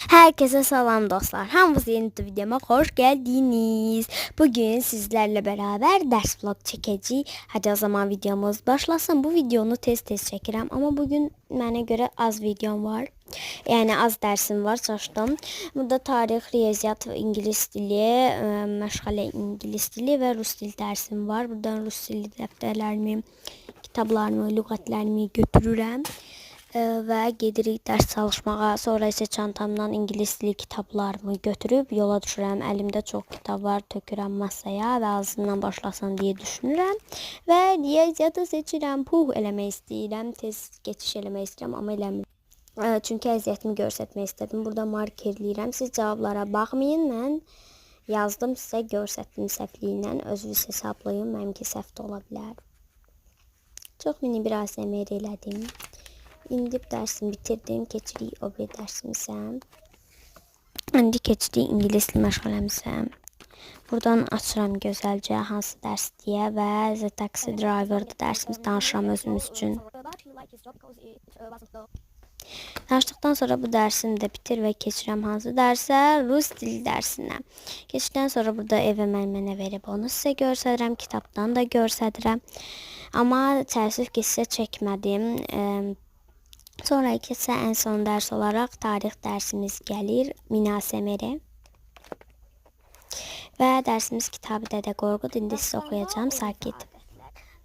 Herkese salam dostlar. Hamınız yeni videoma hoş geldiniz. Bugün sizlerle beraber ders vlog çekeceğiz. Hadi o zaman videomuz başlasın. Bu videonu tez çekirəm. Ama bugün mənə göre az videom var. Yani az dersim var, çalışdım. Burada tarix, riyaziyyat ve İngiliz dili, məşğələ İngiliz dili ve Rus dili dersim var. Buradan Rus dili dəftərlərimi, kitablarımı, lüğətlərimi götürürəm. Ve gedirik ders çalışmağa. Sonra ise çantamdan İngiliz dili kitablarımı götürüb yola düşürəm. Əlimdə çox kitab var, tökürəm masaya və azından başlasın diye düşünürəm. Və riyaziyyatı seçirəm. Eləmək istəyirəm, tez geçiş eləmək istəyirəm, amma eləmirəm. Çünki əziyyətimi göstərmək istədim. Burada markerləyirəm. Siz cavablara baxmayın. Mən yazdım sizə, göstərdim səhvliyindən. Özünüz hesablayın. Mənimki səhv də ola bilər. Çox mini bir ASMR elədim. İndi dersimi bitirdim. Keçirik o bir dersimizə. İndi keçirik İngiliz dili məşğələmizə. Buradan açıram gözəlcə hansı dərs deyə və The Taxi Driver dərsimiz danışıram özümüz üçün. Danışdıqdan sonra bu dərsimi də bitir və keçirəm hansı dərsə? Rus dili dərsinə. Keçdikdən sonra burada evə mənə verib onu sizə göstərirəm. Kitabdan da göstərirəm. Amma təəssüf ki sizə çəkmədim. Sonraki ise en son ders olarak tarih dersimiz gelir. Minasemere. Ve dersimiz Kitabı Dədə Qorqud. İndi size okuyacağım. Sakit.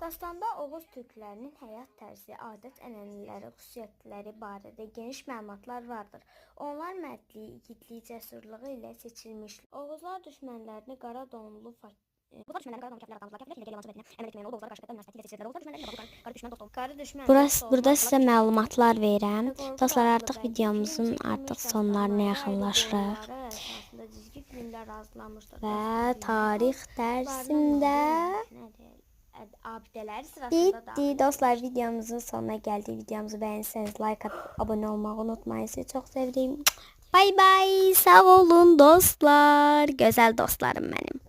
Dastanda Oğuz Türklərinin həyat tərzi, adət, ənənələri, xüsusiyyətləri barədə geniş məlumatlar vardır. Onlar mərdliyi, igidliyi, cəsurluğu ilə seçilmiş. Oğuzlar düşmənlərini qara donlu Burada size məlumatlar verirəm. Dostlar, artıq videomuzun sonlarına yaxınlaşırıq. Və tarix dərsimdə bitti. Dostlar, videomuzun sonuna gəldik. Videomuzu bəyənsəniz like atıp abone olmağı unutmayın. Sizi çox sevdim. Bay bay. Sağ olun dostlar. Gözəl dostlarım mənim.